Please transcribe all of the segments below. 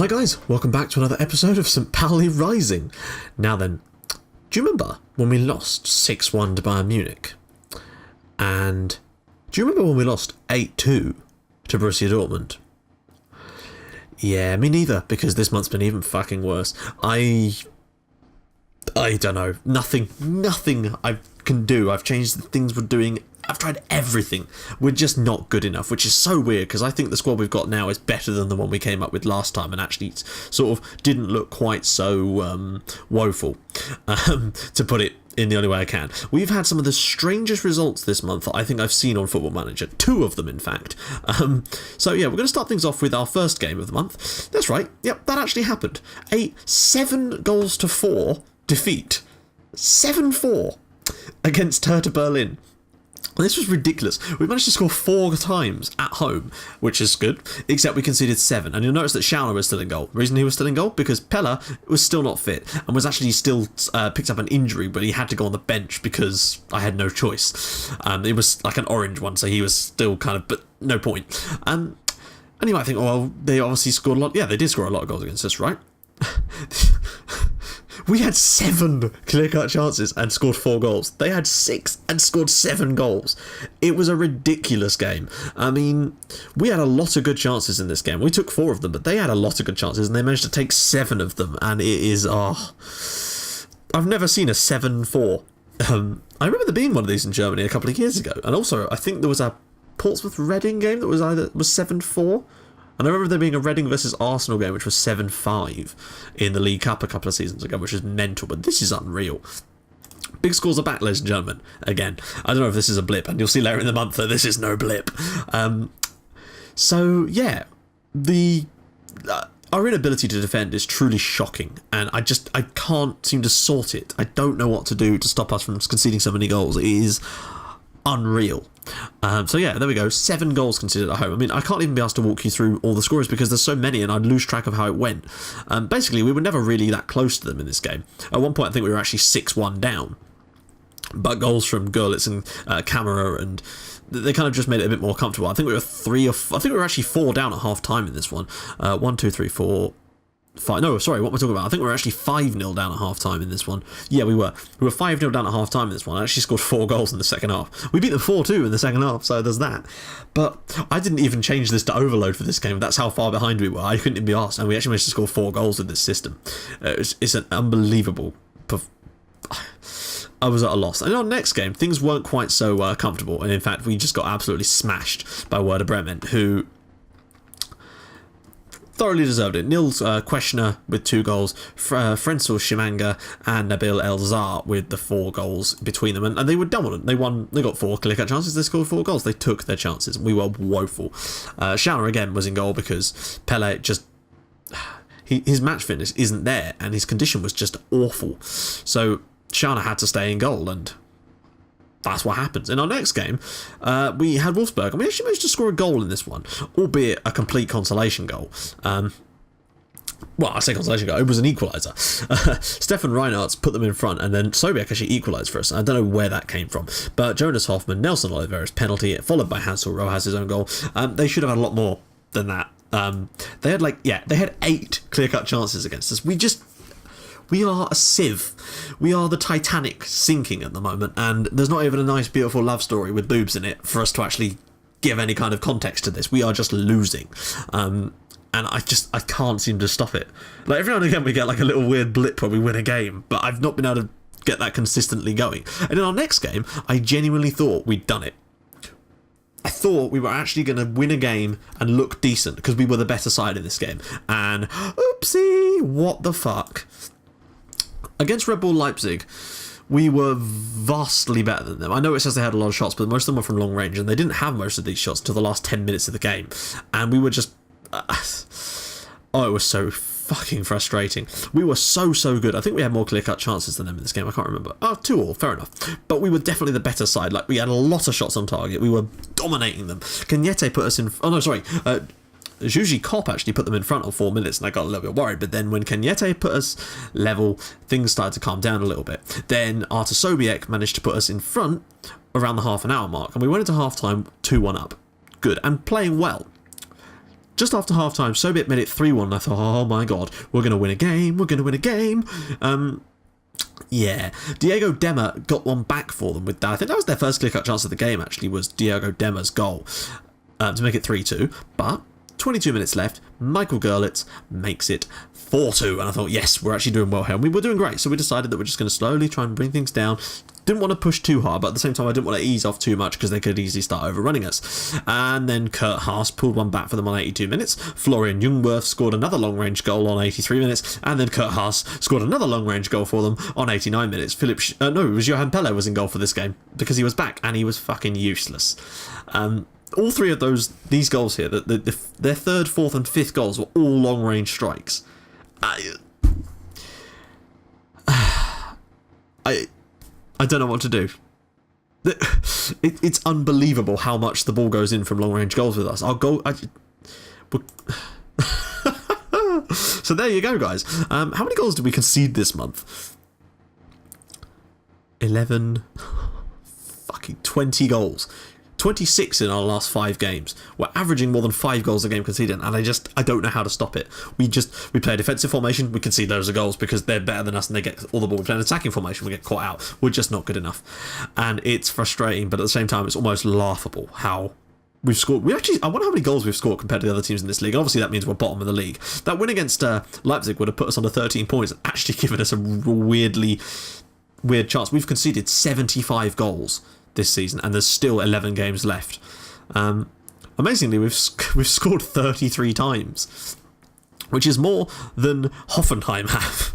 Hi guys, welcome back to another episode of St. Pauli Rising. Now then, do you remember when we lost 6-1 to Bayern Munich? And do you remember when we lost 8-2 to Borussia Dortmund? Yeah, me neither, because this month's been even fucking worse. I don't know. Nothing I can do. I've changed the things we're doing. I've tried everything. We're just not good enough, which is so weird because I think the squad we've got now is better than the one we came up with last time and actually sort of didn't look quite so woeful, to put it in the only way I can. We've had some of the strangest results this month that I think I've seen on Football Manager. 2 of them, in fact. So yeah, we're going to start things off with our first game of the month. That's right. Yep, that actually happened. A 7-4 defeat. 7-4 against Hertha Berlin. This was ridiculous. We managed to score 4 times at home, which is good, except we conceded 7. And you'll notice that Schauner was still in goal. The reason he was still in goal? Because Pella was still not fit and was actually still picked up an injury, but he had to go on the bench because I had no choice. It was like an orange one, so he was still kind of, but no point. And you might think, well, they obviously scored a lot. Yeah, they did score a lot of goals against us, right? We had 7 clear-cut chances and scored 4 goals. They had 6 and scored 7 goals. It was a ridiculous game. I mean, we had a lot of good chances in this game. We took 4 of them, but they had a lot of good chances, and they managed to take 7 of them, and it is, I've never seen a 7-4. I remember there being one of these in Germany a couple of years ago, and also, I think there was a Portsmouth-Reading game that was 7-4. And I remember there being a Reading versus Arsenal game, which was 7-5 in the League Cup a couple of seasons ago, which is mental, but this is unreal. Big scores are back, ladies and gentlemen. Again, I don't know if this is a blip, and you'll see later in the month that this is no blip. So, yeah, our inability to defend is truly shocking, and I can't seem to sort it. I don't know what to do to stop us from conceding so many goals. It is unreal. So yeah, there we go. 7 goals conceded at home. I mean, I can't even be asked to walk you through all the scores because there's so many and I'd lose track of how it went. Basically, we were never really that close to them in this game. At one point, I think we were actually 6-1 down. But goals from Görlitz and Camera, and they kind of just made it a bit more comfortable. I think we were actually 4 down at half time in this one. 1, 2, 3, 4... 5. No, sorry, what am I talking about? I think we were actually 5-0 down at half time in this one. Yeah, we were. We were 5-0 down at half time in this one. I actually scored 4 goals in the second half. We beat them 4-2 in the second half, so there's that. But I didn't even change this to overload for this game. That's how far behind we were. I couldn't even be asked, and we actually managed to score 4 goals with this system. It's an unbelievable. I was at a loss. And in our next game, things weren't quite so comfortable, and in fact, we just got absolutely smashed by Werder Bremen, who thoroughly deserved it. Nils Questioner with 2 goals, Frenzel Shimanga and Nabil Elzar with the 4 goals between them, and they were dominant. They won. They got 4 clear-cut chances. They scored 4 goals. They took their chances. We were woeful. Schauner again was in goal because Pele just his match fitness isn't there, and his condition was just awful. So Schauner had to stay in goal, and that's what happens. In our next game, we had Wolfsburg, and we actually managed to score a goal in this one, albeit a complete consolation goal. Well, I say consolation goal, it was an equaliser. Stefan Reinhardt put them in front, and then Sobiek actually equalised for us. I don't know where that came from, but Jonas Hoffman, Nelson Oliveira's penalty, followed by Hansel Rojas' own goal. They should have had a lot more than that. They had 8 clear-cut chances against us. We are a sieve. We are the Titanic sinking at the moment, and there's not even a nice, beautiful love story with boobs in it for us to actually give any kind of context to this. We are just losing. And I can't seem to stop it. Like, every now and again we get like a little weird blip when we win a game, but I've not been able to get that consistently going. And in our next game, I genuinely thought we'd done it. I thought we were actually going to win a game and look decent because we were the better side in this game. And oopsie, what the fuck? Against Red Bull Leipzig, we were vastly better than them. I know it says they had a lot of shots, but most of them were from long range, and they didn't have most of these shots until the last 10 minutes of the game. And we were just... it was so fucking frustrating. We were so good. I think we had more clear-cut chances than them in this game. I can't remember. 2-2, fair enough. But we were definitely the better side. Like, we had a lot of shots on target. We were dominating them. Cagnette put us in... Oh, no, sorry. Juji Kopp actually put them in front on 4 minutes, and I got a little bit worried. But then when Cagnette put us level, things started to calm down a little bit. Then Artur Sobiek managed to put us in front around the half an hour mark, and we went into half time 2-1 up. Good, and playing well. just after half-time, Soviet made it 3-1. I thought, oh my god, we're going to win a game, we're going to win a game. Yeah, Diego Dema got one back for them with that. I think that was their first clear-cut chance of the game, actually, was Diego Dema's goal to make it 3-2. But 22 minutes left, Michael Gerlitz makes it 4-2. And I thought, yes, we're actually doing well here. And we were doing great, so we decided that we're just going to slowly try and bring things down. Didn't want to push too hard, but at the same time, I didn't want to ease off too much because they could easily start overrunning us. And then Kurt Haas pulled one back for them on 82 minutes. Florian Jungwirth scored another long-range goal on 83 minutes. And then Kurt Haas scored another long-range goal for them on 89 minutes. It was Johan Pelle was in goal for this game because he was back and he was fucking useless. All three of these goals here, their third, fourth, and fifth goals were all long-range strikes. I don't know what to do. It's unbelievable how much the ball goes in from long-range goals with us. So there you go, guys. How many goals did we concede this month? 11. Fucking 20 goals. 26 in our last 5 games. We're averaging more than 5 goals a game conceded, and I don't know how to stop it. We play a defensive formation, we concede loads of goals because they're better than us and they get all the ball. We play an attacking formation, we get caught out. We're just not good enough. And it's frustrating, but at the same time, it's almost laughable how we've scored. I wonder how many goals we've scored compared to the other teams in this league. And obviously, that means we're bottom of the league. That win against Leipzig would have put us under 13 points and actually given us a weird chance. We've conceded 75 goals this season, and there's still 11 games left. Amazingly, we've scored 33 times, which is more than Hoffenheim have.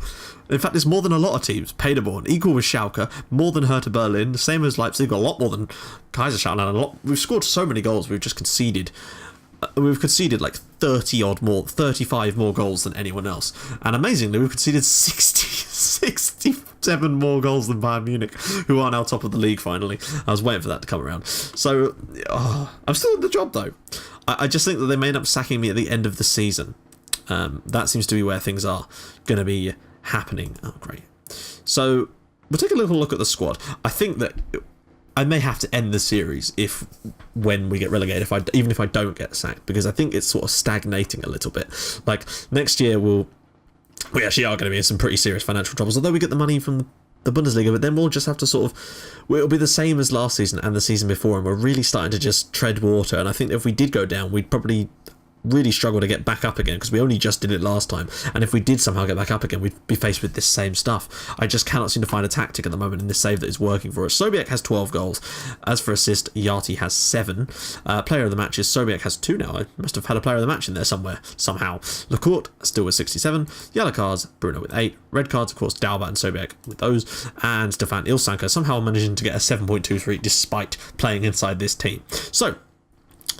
In fact, it's more than a lot of teams. Paderborn, equal with Schalke, more than Hertha Berlin, same as Leipzig, a lot more than Kaiserslautern. We've scored so many goals, we've just conceded. We've conceded like 35 more goals than anyone else. And amazingly, we've conceded 67 more goals than Bayern Munich, who are now top of the league finally. I was waiting for that to come around. So, I'm still in the job though. I just think that they may end up sacking me at the end of the season. That seems to be where things are going to be happening. Oh, great. So, we'll take a little look at the squad. I think that I may have to end the series when we get relegated, even if I don't get sacked, because I think it's sort of stagnating a little bit. Like, next year we actually are going to be in some pretty serious financial troubles, although we get the money from the Bundesliga, but then we'll just have to it'll be the same as last season and the season before, and we're really starting to just tread water. And I think if we did go down, we'd probably really struggle to get back up again, because we only just did it last time, and if we did somehow get back up again, we'd be faced with this same stuff. I just cannot seem to find a tactic at the moment in this save that is working for us. Sobiek has 12 goals. As for assist, Yati has 7. Player of the match is Sobiek has 2 now. I must have had a player of the match in there somewhere, somehow. Lecourt still with 67. Yellow cards, Bruno with 8. Red cards, of course, Dalbat and Sobiek with those. And Stefan Ilsanker somehow managing to get a 7.23 despite playing inside this team. So,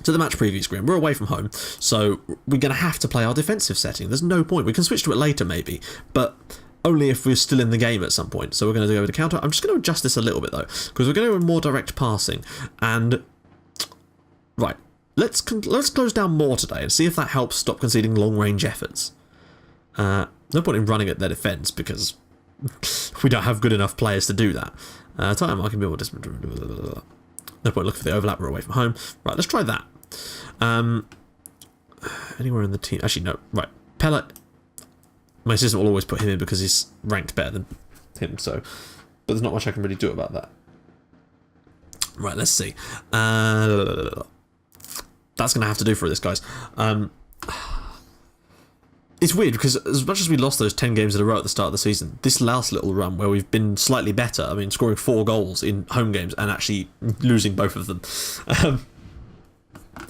to the match preview screen. We're away from home, so we're going to have to play our defensive setting. There's no point. We can switch to it later, maybe, but only if we're still in the game at some point. So we're going to go to counter. I'm just going to adjust this a little bit, though, because we're going to go more direct passing. And, right, let's close down more today and see if that helps stop conceding long-range efforts. No point in running at their defence, because we don't have good enough players to do that. Time marking, more distance. No point looking for the overlap, we're away from home. Right, let's try that. Anywhere in the team? Actually, no. Right, Pellet. My assistant will always put him in because he's ranked better than him, so... But there's not much I can really do about that. Right, let's see. That's going to have to do for this, guys. It's weird because as much as we lost those 10 games in a row at the start of the season, this last little run where we've been slightly better, I mean, scoring 4 goals in home games and actually losing both of them,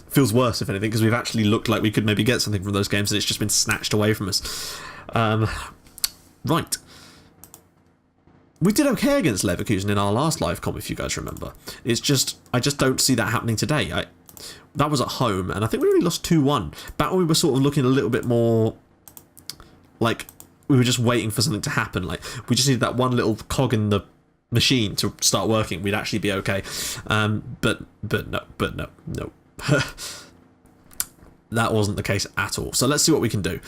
feels worse, if anything, because we've actually looked like we could maybe get something from those games and it's just been snatched away from us. Right. We did okay against Leverkusen in our last live comp, if you guys remember. It's just, I just don't see that happening today. That was at home, and I think we only lost 2-1. Back when we were sort of looking a little bit more... like, we were just waiting for something to happen. Like, we just needed that one little cog in the machine to start working. We'd actually be okay. But no. That wasn't the case at all. So let's see what we can do.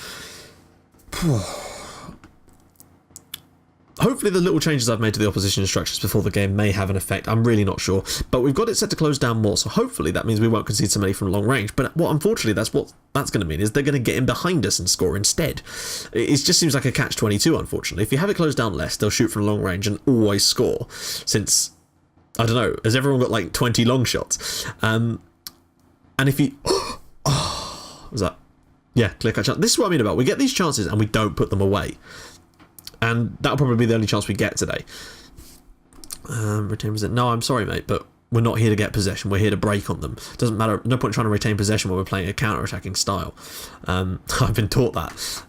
hopefully the little changes I've made to the opposition instructions before the game may have an effect. I'm really not sure. But we've got it set to close down more, so hopefully that means we won't concede so many from long range. But unfortunately, that's going to mean is they're going to get in behind us and score instead. It just seems like a catch-22, unfortunately. If you have it closed down less, they'll shoot from long range and always score. Since, I don't know, has everyone got like 20 long shots? And if you... Oh, was that... Yeah, clear cut chance. This is what I mean about we get these chances and we don't put them away. And that'll probably be the only chance we get today. Retain possession. No, I'm sorry, mate, but we're not here to get possession. We're here to break on them. Doesn't matter. No point trying to retain possession when we're playing a counter-attacking style. I've been taught that.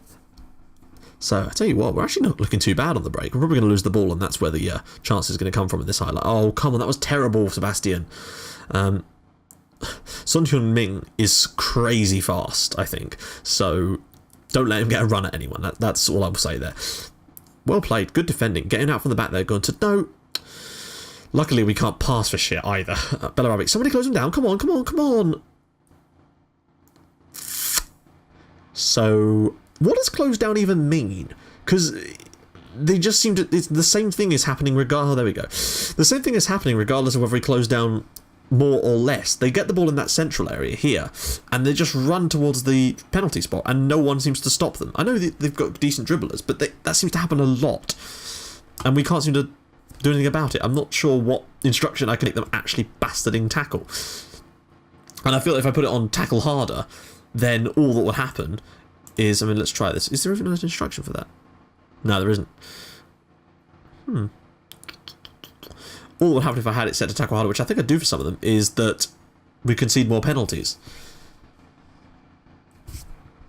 So, I tell you what, we're actually not looking too bad on the break. We're probably going to lose the ball, and that's where the chance is going to come from in this highlight. Oh, come on, that was terrible, Sebastian. Son Heung-min is crazy fast, I think. So, don't let him get a run at anyone. That's all I will say there. Well played, good defending. Getting out from the back there, going to no. Luckily, we can't pass for shit either. Bellarabi, somebody close him down. Come on, come on, come on. So, what does close down even mean? Because they just seem to. The same thing is happening regardless. Oh, there we go. The same thing is happening regardless of whether he closed down more or less. They get the ball in that central area here, and they just run towards the penalty spot, and no one seems to stop them. I know they've got decent dribblers, but that seems to happen a lot, and we can't seem to do anything about it. I'm not sure what instruction I can make them actually bastarding tackle. And I feel if I put it on tackle harder, then all that will happen is, I mean, let's try this. Is there even an instruction for that? No, there isn't. All that would happen if I had it set to tackle harder, which I think I do for some of them, is that we concede more penalties.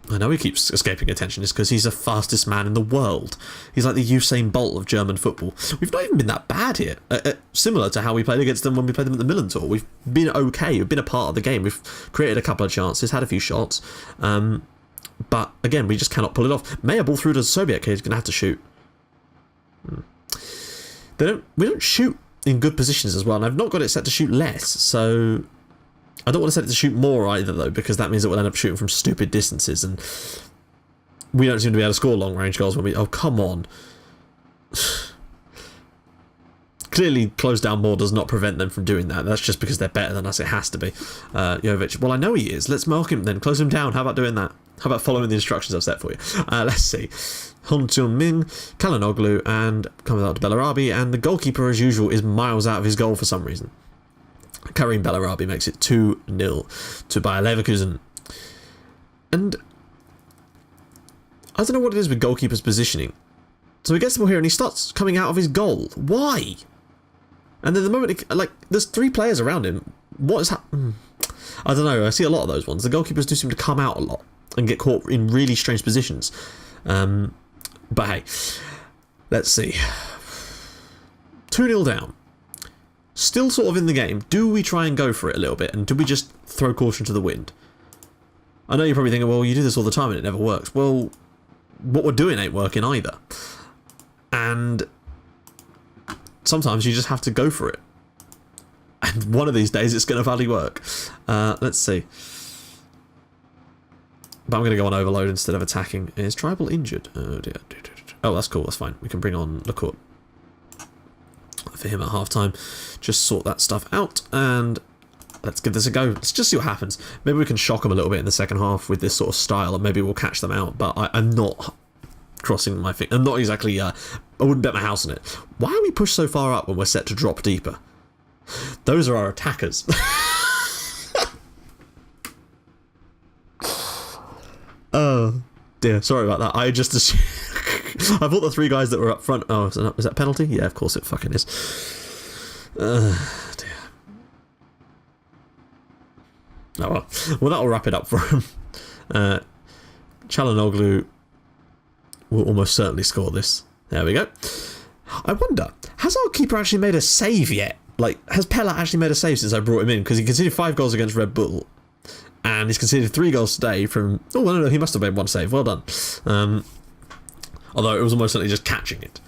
I know he keeps escaping attention, it's because he's the fastest man in the world. He's like the Usain Bolt of German football. We've not even been that bad here. Similar to how we played against them when we played them at the Milan Tour. We've been okay, we've been a part of the game. We've created a couple of chances, had a few shots. But again, we just cannot pull it off. Mayer ball through to Sobiek, he's going to have to shoot. We don't shoot in good positions as well, and I've not got it set to shoot less, so I don't want to set it to shoot more either, though, because that means that we'll end up shooting from stupid distances, and we don't seem to be able to score long-range goals when we... Oh, come on. Clearly, close down more does not prevent them from doing that. That's just because they're better than us. It has to be. Jovic. Well, I know he is. Let's mark him then. Close him down. How about doing that? How about following the instructions I've set for you? Let's see. Hon Seung-min, Kalanoglu, and coming out to Bellarabi, and the goalkeeper, as usual, is miles out of his goal for some reason. Karim Bellarabi makes it 2-0 to Bayer Leverkusen. And I don't know what it is with goalkeeper's positioning. So he gets the ball here and he starts coming out of his goal. Why? And then the moment, there's 3 players around him. What is happening? I don't know. I see a lot of those ones. The goalkeepers do seem to come out a lot and get caught in really strange positions. But hey, let's see. 2-0 down. Still sort of in the game. Do we try and go for it a little bit? And do we just throw caution to the wind? I know you're probably thinking, well, you do this all the time and it never works. Well, what we're doing ain't working either. And sometimes you just have to go for it. And one of these days it's going to validly work. Let's see. But I'm going to go on overload instead of attacking. Is Tribal injured? Oh dear. Oh, that's cool. That's fine. We can bring on Lecourt for him at half-time. Just sort that stuff out, and let's give this a go. Let's just see what happens. Maybe we can shock them a little bit in the second half with this sort of style, and maybe we'll catch them out. But I'm not crossing my finger. I'm not exactly... I wouldn't bet my house on it. Why are we pushed so far up when we're set to drop deeper? Those are our attackers. Oh dear, sorry about that. I just assumed... I thought the 3 guys that were up front... Oh, is that penalty? Yeah, of course it fucking is. Dear. Oh well. Well, that'll wrap it up for him. Çalhanoğlu will almost certainly score this. There we go. I wonder, has our keeper actually made a save yet? Like, has Pella actually made a save since I brought him in? Because he conceded 5 goals against Red Bull. And he's conceded 3 goals today from... Oh, well, no, he must have made 1 save. Well done. Although it was almost certainly just catching it.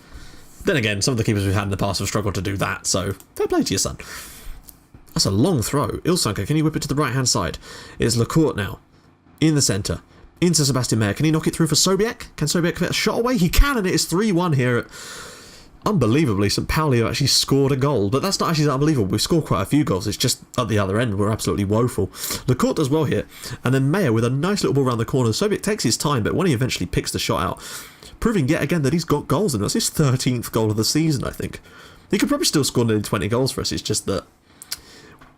Then again, some of the keepers we've had in the past have struggled to do that, so fair play to your son. That's a long throw. Ilsanker, can you whip it to the right-hand side? It's Lecourt now. In the centre. Into Sebastian Mayer. Can he knock it through for Sobiek? Can Sobiek get a shot away? He can, and it is 3-1 here at unbelievably, St. Pauli have actually scored a goal, but that's not actually that unbelievable. We've scored quite a few goals. It's just at the other end, we're absolutely woeful. Lecourt does well here, and then Mayer with a nice little ball around the corner. Sobiek takes his time, but when he eventually picks the shot out, proving yet again that he's got goals in. That's his 13th goal of the season, I think. He could probably still score nearly 20 goals for us. It's just that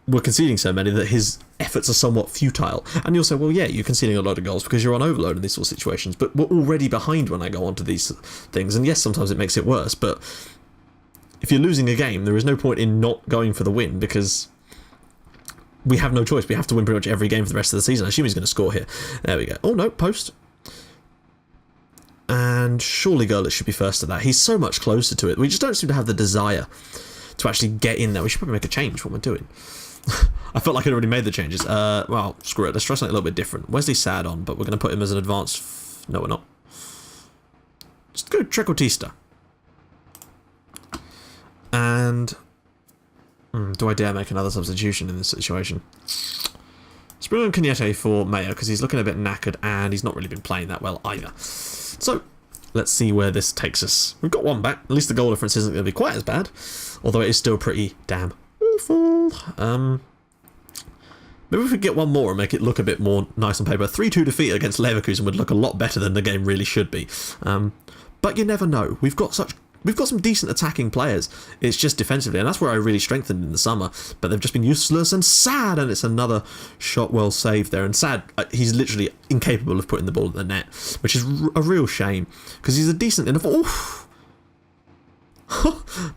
we're conceding so many that his efforts are somewhat futile. And you'll say, well, yeah, you're conceding a lot of goals because you're on overload in these sort of situations, but we're already behind when I go on to these things. And yes, sometimes it makes it worse, but if you're losing a game, there is no point in not going for the win because we have no choice. We have to win pretty much every game for the rest of the season. I assume he's going to score here. There we go. Oh, no, post. And surely Gurlitt should be first to that. He's so much closer to it. We just don't seem to have the desire to actually get in there. We should probably make a change. What am I doing? I felt like I'd already made the changes. Well, screw it. Let's try something a little bit different. Wesley Sad on, but we're going to put him as an advanced... No, we're not. Just go Trequartista. And... do I dare make another substitution in this situation? Let's bring on Cagnette for Mayo, because he's looking a bit knackered, and he's not really been playing that well either. So, let's see where this takes us. We've got one back. At least the goal difference isn't going to be quite as bad, although it is still pretty damn awful. Maybe if we get one more and make it look a bit more nice on paper. 3-2 defeat against Leverkusen would look a lot better than the game really should be. But you never know. We've got some decent attacking players. It's just defensively, and that's where I really strengthened in the summer. But they've just been useless and Sad, and it's another shot well saved there. And Sad, he's literally incapable of putting the ball in the net, which is a real shame because he's a decent enough. Oof.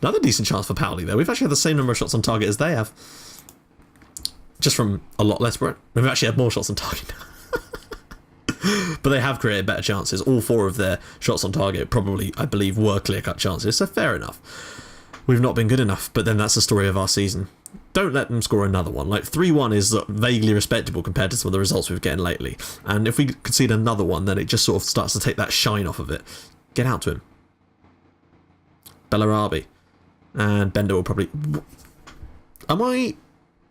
Another decent chance for Pauli there. We've actually had the same number of shots on target as they have, just from a lot less. We've actually had more shots on target. But they have created better chances. All 4 of their shots on target probably, I believe, were clear-cut chances, so fair enough. We've not been good enough, but then that's the story of our season. Don't let them score another one. Like, 3-1 is vaguely respectable compared to some of the results we've getting lately. And if we concede another one, then it just sort of starts to take that shine off of it. Get out to him. Bellarabi. And Bender will probably... Am I,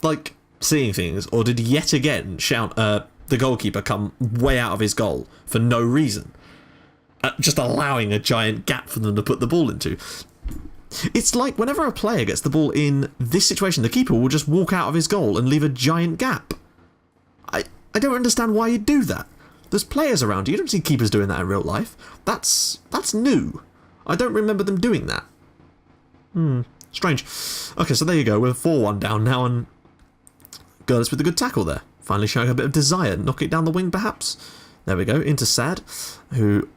like, seeing things, or did yet again shout... the goalkeeper come way out of his goal for no reason, just allowing a giant gap for them to put the ball into? It's like whenever a player gets the ball in this situation, the keeper will just walk out of his goal and leave a giant gap. I don't understand why you'd do that. There's players around you. You don't see keepers doing that in real life. That's new. I don't remember them doing that. Strange. Okay, so there you go. We're 4-1 down now, and Gurlitt with a good tackle there. Finally showing a bit of desire. Knock it down the wing, perhaps? There we go. Into Sad, who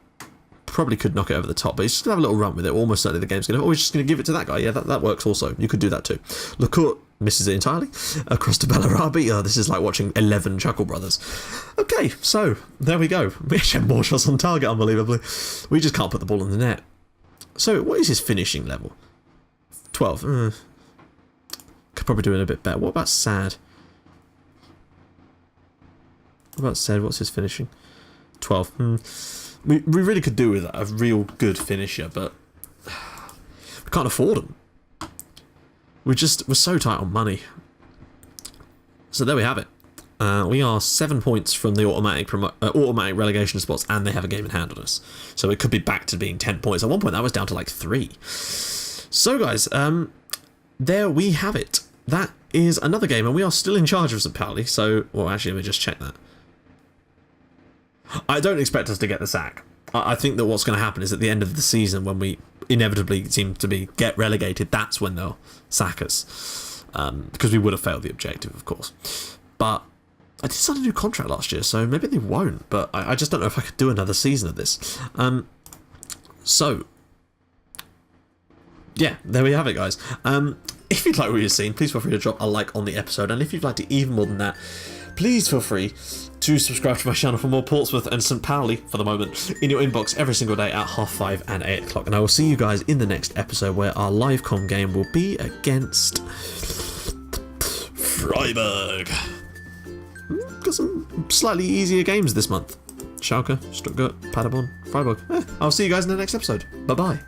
probably could knock it over the top, but he's just going to have a little run with it. Almost certainly the game's going to... Oh, he's just going to give it to that guy. Yeah, that works also. You could do that too. Lecourt misses it entirely. Across to Bellarabi. Oh, this is like watching 11 Chuckle Brothers. Okay, so there we go. We actually have more shots on target, unbelievably. We just can't put the ball in the net. So, what is his finishing level? 12. Could probably do it a bit better. What about Sad? What about Sad? What's his finishing? 12. We really could do with a real good finisher, but we can't afford them. We're so tight on money. So there we have it. We are 7 points from the automatic relegation spots, and they have a game in hand on us. So it could be back to being 10 points. At one point, that was down to like 3. So guys, there we have it. That is another game, and we are still in charge of St. Pauli. So, well, actually, let me just check that. I don't expect us to get the sack. I think that what's going to happen is at the end of the season, when we inevitably seem to get relegated, that's when they'll sack us. Because we would have failed the objective, of course. But I did sign a new contract last year, so maybe they won't. But I just don't know if I could do another season of this. So, yeah, there we have it, guys. If you'd like what you've seen, please feel free to drop a like on the episode. And if you'd like to even more than that, please feel free to subscribe to my channel for more Portsmouth and St. Pauli, for the moment, in your inbox every single day at 5:30 and 8 o'clock. And I will see you guys in the next episode, where our live com game will be against Freiburg. Got some slightly easier games this month. Schalke, Stuttgart, Paderborn, Freiburg. I'll see you guys in the next episode. Bye-bye.